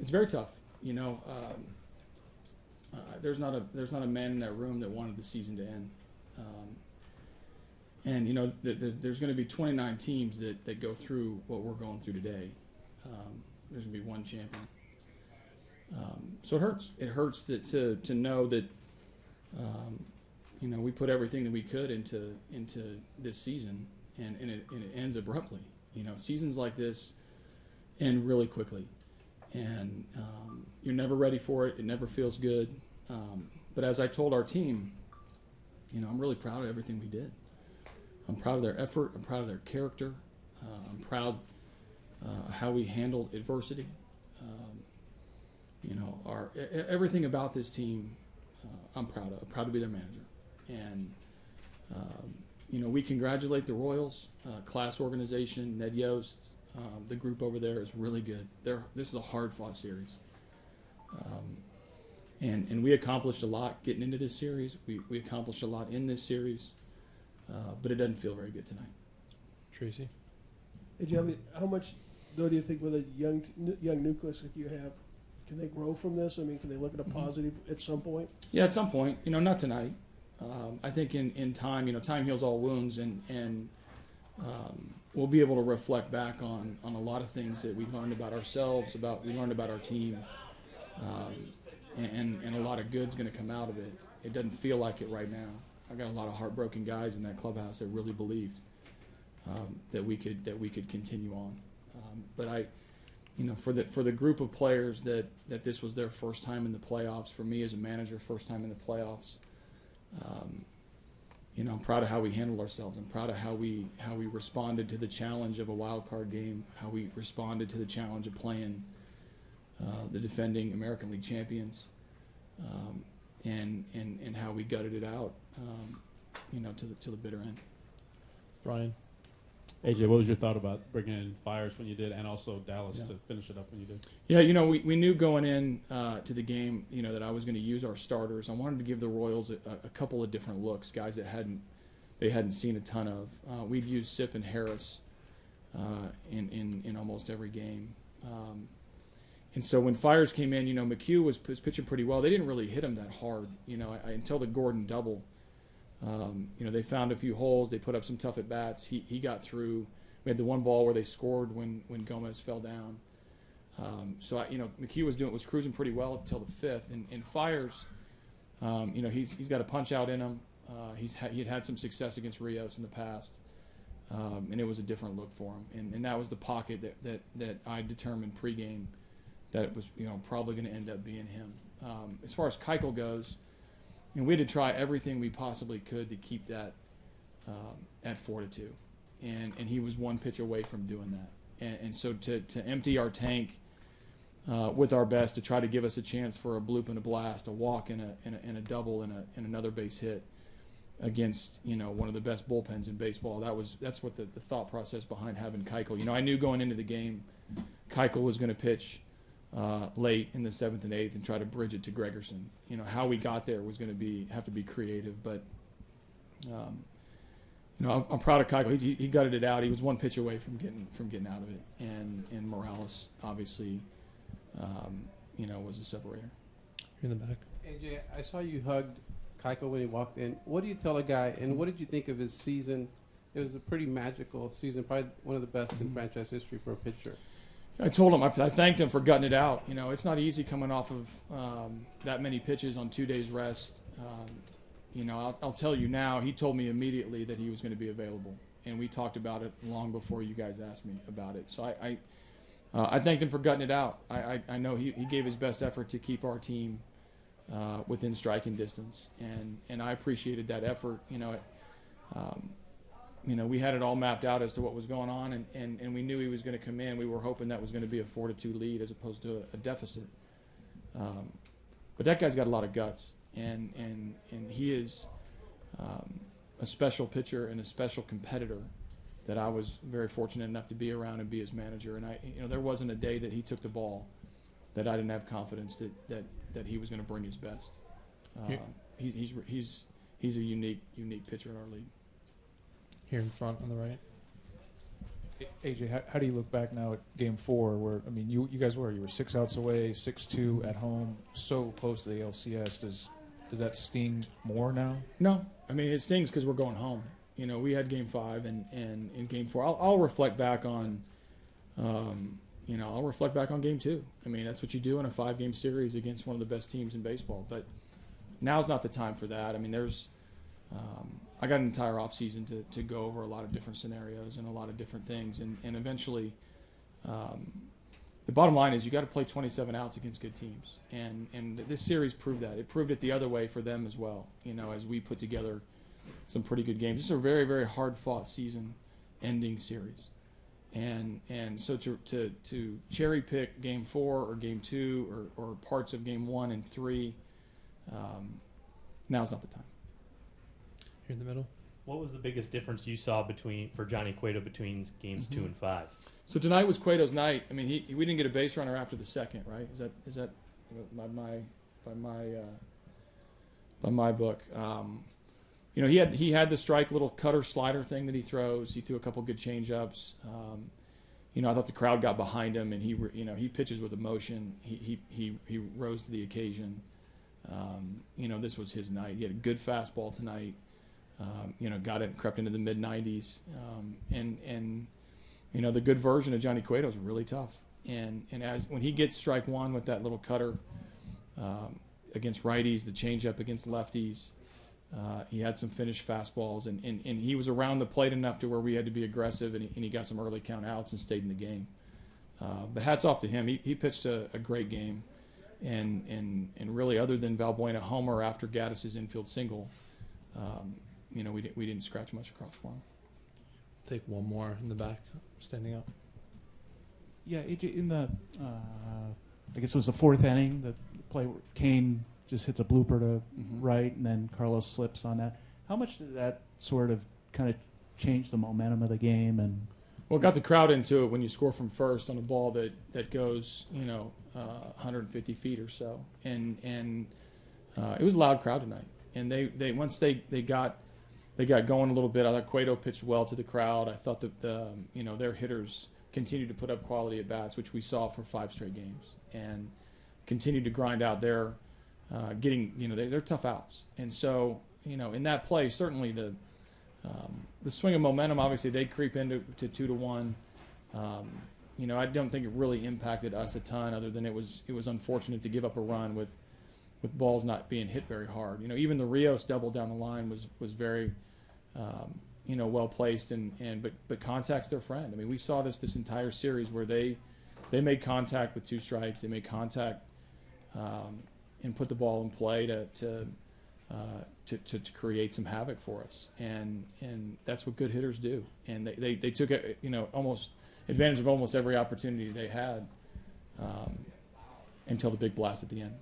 It's very tough. There's not a man in that room that wanted the season to end. And there's going to be 29 teams that go through what we're going through today. There's going to be one champion. So it hurts. It hurts to know that we put everything that we could into this season, and it ends abruptly. Seasons like this end really quickly, and you're never ready for it. It never feels good. But as I told our team, I'm really proud of everything we did. I'm proud of their effort. I'm proud of their character. I'm proud how we handled adversity. Everything about this team, I'm proud of. I'm proud to be their manager. And, we congratulate the Royals, class organization, Ned Yost. The group over there is really good. This is a hard-fought series. And we accomplished a lot getting into this series. We accomplished a lot in this series. But it doesn't feel very good tonight. Tracy? Hey, Jeremy, how much, though, do you think with a young nucleus like you have, can they grow from this? I mean, can they look at a positive at some point? Yeah, at some point. Not tonight. I think in time, time heals all wounds, and we'll be able to reflect back on a lot of things that we learned about ourselves, we learned about our team, and a lot of good's going to come out of it. It doesn't feel like it right now. I got a lot of heartbroken guys in that clubhouse that really believed that we could continue on. But I, for the group of players that this was their first time in the playoffs, for me as a manager, first time in the playoffs. I'm proud of how we handled ourselves. I'm proud of how we responded to the challenge of a wild card game, how we responded to the challenge of playing the defending American League champions, and how we gutted it out, to the bitter end. Brian? AJ, what was your thought about bringing in Fires when you did, and also Dallas to finish it up when you did? Yeah, we knew going in to the game, that I was going to use our starters. I wanted to give the Royals a couple of different looks, guys that hadn't seen a ton of. We'd used Sip and Harris in almost every game. And so when Fires came in, McHugh was pitching pretty well. They didn't really hit him that hard, until the Gordon double. They found a few holes. They put up some tough at-bats. He got through. We had the one ball where they scored when Gomez fell down. McHugh was cruising pretty well until the fifth. And Fires, he's got a punch-out in him. He had some success against Rios in the past. And it was a different look for him. And that was the pocket that I determined pregame that it was probably going to end up being him. As far as Keuchel goes, we had to try everything we possibly could to keep that at 4-2, and he was one pitch away from doing that. And so to empty our tank with our best to try to give us a chance for a bloop and a blast, a walk and a double and another base hit against one of the best bullpens in baseball. That's what the thought process behind having Keuchel. I knew going into the game, Keuchel was going to pitch late in the 7th and 8th and try to bridge it to Gregerson. How we got there was going to have to be creative, but I'm proud of Keuchel. He gutted it out. He was one pitch away from getting out of it, and Morales obviously was a separator. You're in the back. AJ, I saw you hugged Keuchel when he walked in. What do you tell a guy, and what did you think of his season? It was a pretty magical season, probably one of the best in franchise history for a pitcher. I told him, I thanked him for gutting it out. It's not easy coming off of that many pitches on 2 days rest. I'll tell you now, he told me immediately that he was going to be available. And we talked about it long before you guys asked me about it. So I thanked him for gutting it out. I know he gave his best effort to keep our team within striking distance. And I appreciated that effort. We had it all mapped out as to what was going on, and we knew he was going to come in. We were hoping that was going to be a 4-2 lead as opposed to a deficit. But that guy's got a lot of guts, and he is a special pitcher and a special competitor that I was very fortunate enough to be around and be his manager. And there wasn't a day that he took the ball that I didn't have confidence that he was going to bring his best. He's a unique pitcher in our league. Here in front on the right. AJ, how do you look back now at Game 4, where you guys you were 6 outs away, 6-2 at home, so close to the ALCS. Does that sting more now? No, it stings because we're going home. We had Game 5 and in Game 4. I'll reflect back on, Game 2. That's what you do in a 5-game series against one of the best teams in baseball. But now's not the time for that. I got an entire offseason to go over a lot of different scenarios and a lot of different things. And eventually, the bottom line is you got to play 27 outs against good teams. And this series proved that. It proved it the other way for them as well, as we put together some pretty good games. This is a very, very hard-fought season-ending series. And so to cherry-pick Game 4 or Game 2 or parts of Game 1 and 3, now's not the time. Here in the middle. What was the biggest difference you saw for Johnny Cueto between games 2 and 5? So tonight was Cueto's night. We didn't get a base runner after the second, right? Is that by my book? He had the strike little cutter slider thing that he throws. He threw a couple good changeups. I thought the crowd got behind him, and he pitches with emotion. He rose to the occasion. This was his night. He had a good fastball tonight. Got it, crept into the mid-90s. The good version of Johnny Cueto is really tough. And when he gets strike one with that little cutter against righties, the changeup against lefties, he had some finished fastballs, and he was around the plate enough to where we had to be aggressive, and he got some early count outs and stayed in the game. But hats off to him. He pitched a great game. And really, other than Valbuena homer after Gaddis's infield single, we didn't scratch much across for him. Take one more in the back, standing up. Yeah, AJ, in the, I guess it was the 4th inning, the play where Kane just hits a blooper to right, and then Carlos slips on that. How much did that sort of kind of change the momentum of the game? And Well, it got the crowd into it when you score from first on a ball that goes, 150 feet or so. And it was a loud crowd tonight. And they once they got going a little bit, I thought Cueto pitched well to the crowd. I thought that their hitters continued to put up quality at bats, which we saw for 5 straight games, and continued to grind out their they're tough outs. And so, in that play, certainly the swing of momentum, obviously they creep into 2-1. I don't think it really impacted us a ton, other than it was unfortunate to give up a run with balls not being hit very hard. Even the Rios double down the line was very well placed, but contact's their friend. We saw this entire series where they made contact with 2 strikes. They made contact and put the ball in play to create some havoc for us, and that's what good hitters do. And they took almost advantage of almost every opportunity they had until the big blast at the end.